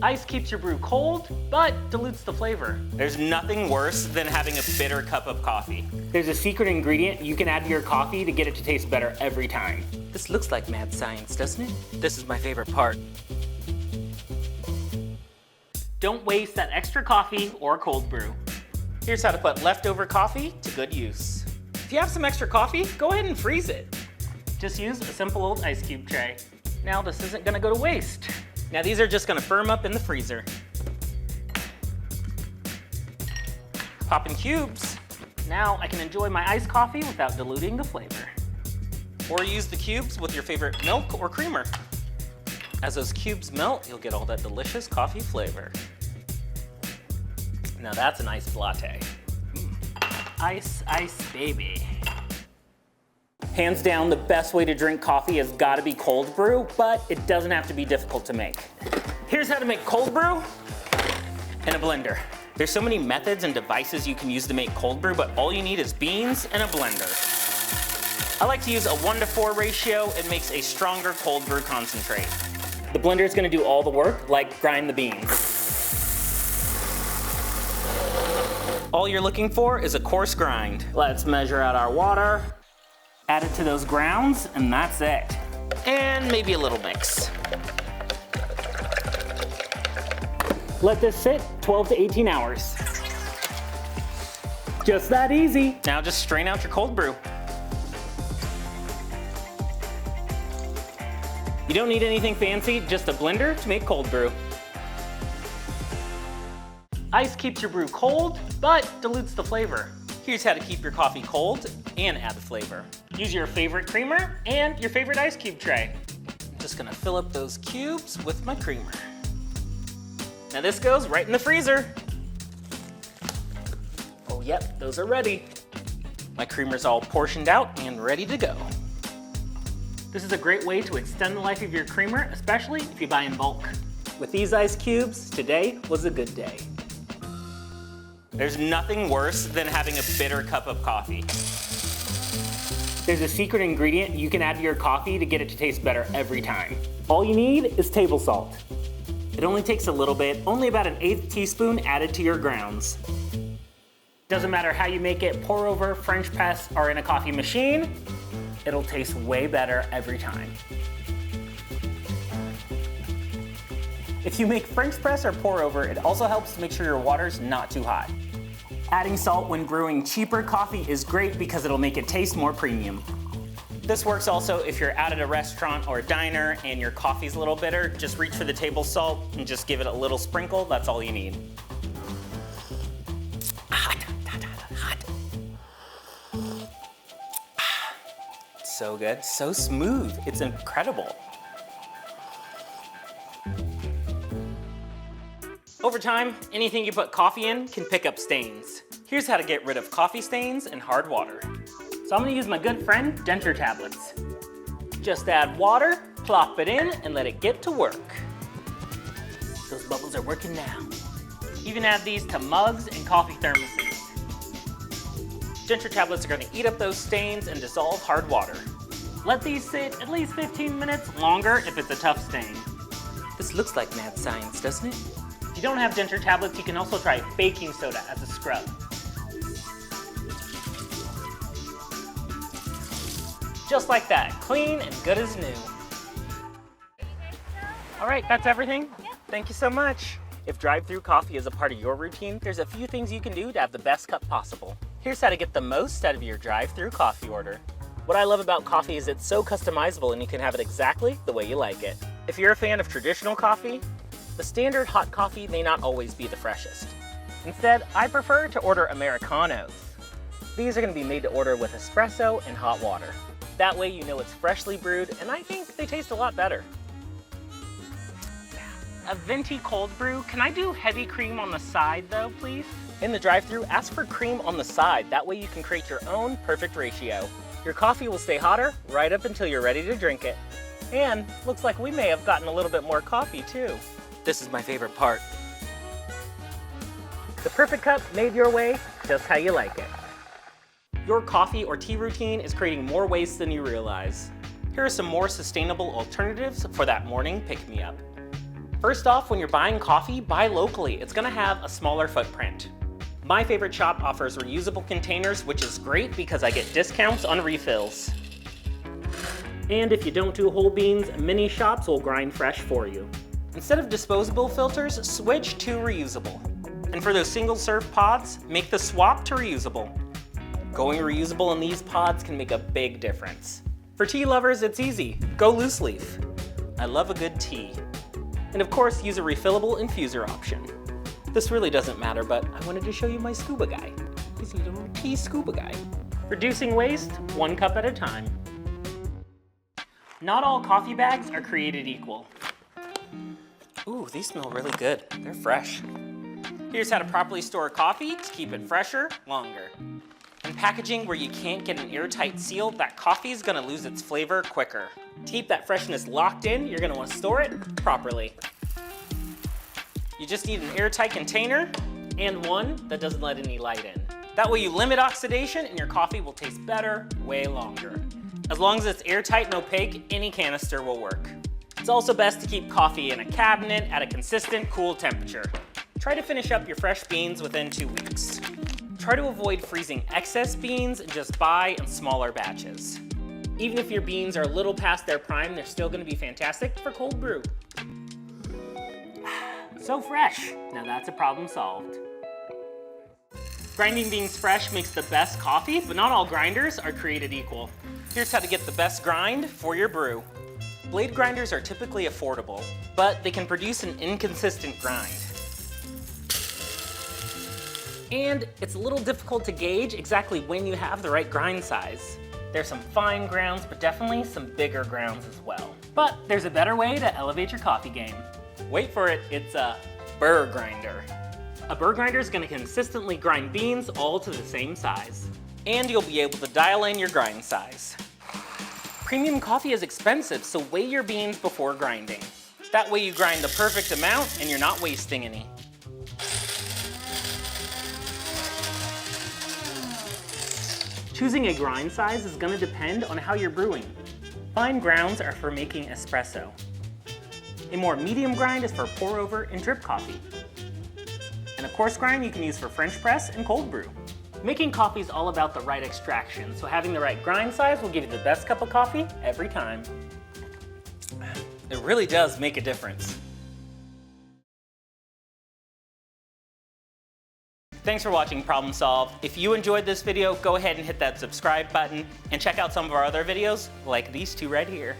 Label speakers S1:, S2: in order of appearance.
S1: Ice keeps your brew cold, but dilutes the flavor.
S2: There's nothing worse than having a bitter cup of coffee.
S1: There's a secret ingredient you can add to your coffee to get it to taste better every time.
S2: This looks like mad science, doesn't it? This is my favorite part.
S1: Don't waste that extra coffee or cold brew.
S2: Here's how to put leftover coffee to good use. If you have some extra coffee, go ahead and freeze it.
S1: Just use a simple old ice cube tray. Now this isn't gonna go to waste.
S2: Now these are just gonna firm up in the freezer. Pop in cubes.
S1: Now I can enjoy my iced coffee without diluting the flavor.
S2: Or use the cubes with your favorite milk or creamer. As those cubes melt, you'll get all that delicious coffee flavor. Now that's an iced latte.
S1: Ice, ice, baby. Hands down, the best way to drink coffee has gotta be cold brew, but it doesn't have to be difficult to make. Here's how to make cold brew in a blender.
S2: There's so many methods and devices you can use to make cold brew, but all you need is beans and a blender. I like to use a 1:4 ratio. It makes a stronger cold brew concentrate.
S1: The blender is gonna do all the work, like grind the beans.
S2: All you're looking for is a coarse grind.
S1: Let's measure out our water. Add it to those grounds, and that's it.
S2: And maybe a little mix.
S1: Let this sit 12 to 18 hours. Just that easy.
S2: Now just strain out your cold brew.
S1: You don't need anything fancy, just a blender to make cold brew. Ice keeps your brew cold, but dilutes the flavor.
S2: Here's how to keep your coffee cold and add flavor.
S1: Use your favorite creamer and your favorite ice cube tray.
S2: I'm just gonna fill up those cubes with my creamer. Now this goes right in the freezer.
S1: Oh yep, those are ready.
S2: My creamer's all portioned out and ready to go.
S1: This is a great way to extend the life of your creamer, especially if you buy in bulk. With these ice cubes, today was a good day.
S2: There's nothing worse than having a bitter cup of coffee.
S1: There's a secret ingredient you can add to your coffee to get it to taste better every time. All you need is table salt. It only takes a little bit, only about an 1/8 teaspoon added to your grounds. Doesn't matter how you make it, pour over, French press, or in a coffee machine, it'll taste way better every time. If you make French press or pour over, it also helps to make sure your water's not too hot. Adding salt when brewing cheaper coffee is great because it'll make it taste more premium.
S2: This works also if you're out at a restaurant or a diner and your coffee's a little bitter. Just reach for the table salt and just give it a little sprinkle. That's all you need. Hot, hot, hot, hot. So good, so smooth. It's incredible. Over time, anything you put coffee in can pick up stains. Here's how to get rid of coffee stains in hard water.
S1: So I'm gonna use my good friend, denture tablets. Just add water, plop it in, and let it get to work. Those bubbles are working now. Even add these to mugs and coffee thermoses.
S2: Denture tablets are gonna eat up those stains and dissolve hard water.
S1: Let these sit at least 15 minutes longer if it's a tough stain.
S2: This looks like mad science, doesn't it?
S1: If you don't have denture tablets, you can also try baking soda as a scrub. Just like that, clean and good as new. All right, that's everything.
S2: Thank you so much. If drive-through coffee is a part of your routine, there's a few things you can do to have the best cup possible. Here's how to get the most out of your drive-through coffee order. What I love about coffee is it's so customizable and you can have it exactly the way you like it. If you're a fan of traditional coffee, the standard hot coffee may not always be the freshest. Instead, I prefer to order Americanos. These are going to be made to order with espresso and hot water. That way you know it's freshly brewed, and I think they taste a lot better.
S1: A venti cold brew. Can I do heavy cream on the side though, please?
S2: In the drive-thru, ask for cream on the side. That way you can create your own perfect ratio. Your coffee will stay hotter right up until you're ready to drink it. And looks like we may have gotten a little bit more coffee too. This is my favorite part.
S1: The perfect cup made your way, just how you like it.
S2: Your coffee or tea routine is creating more waste than you realize. Here are some more sustainable alternatives for that morning pick-me-up.
S1: First off, when you're buying coffee, buy locally. It's gonna have a smaller footprint. My favorite shop offers reusable containers, which is great because I get discounts on refills. And if you don't do whole beans, many shops will grind fresh for you. Instead of disposable filters, switch to reusable. And for those single-serve pods, make the swap to reusable. Going reusable in these pods can make a big difference. For tea lovers, it's easy. Go loose leaf. I love a good tea. And of course, use a refillable infuser option. This really doesn't matter, but I wanted to show you my scuba guy. He's a little tea scuba guy. Reducing waste, 1 cup at a time. Not all coffee bags are created equal. Ooh, these smell really good. They're fresh. Here's how to properly store coffee to keep it fresher, longer. In packaging where you can't get an airtight seal, that coffee is gonna lose its flavor quicker. To keep that freshness locked in, you're gonna wanna store it properly. You just need an airtight container and one that doesn't let any light in. That way you limit oxidation and your coffee will taste better way longer. As long as it's airtight and opaque, any canister will work. It's also best to keep coffee in a cabinet at a consistent, cool temperature. Try to finish up your fresh beans within 2 weeks. Try to avoid freezing excess beans and just buy in smaller batches. Even if your beans are a little past their prime, they're still gonna be fantastic for cold brew. So fresh. Now that's a problem solved. Grinding beans fresh makes the best coffee, but not all grinders are created equal. Here's how to get the best grind for your brew. Blade grinders are typically affordable, but they can produce an inconsistent grind. And it's a little difficult to gauge exactly when you have the right grind size. There's some fine grounds, but definitely some bigger grounds as well. But there's a better way to elevate your coffee game. Wait for it, it's a burr grinder. A burr grinder is gonna consistently grind beans all to the same size. And you'll be able to dial in your grind size. Premium coffee is expensive, so weigh your beans before grinding. That way you grind the perfect amount and you're not wasting any. Choosing a grind size is gonna depend on how you're brewing. Fine grounds are for making espresso. A more medium grind is for pour over and drip coffee. And a coarse grind you can use for French press and cold brew. Making coffee is all about the right extraction, so having the right grind size will give you the best cup of coffee every time. It really does make a difference. Thanks for watching Problem Solved. If you enjoyed this video, go ahead and hit that subscribe button and check out some of our other videos like these two right here.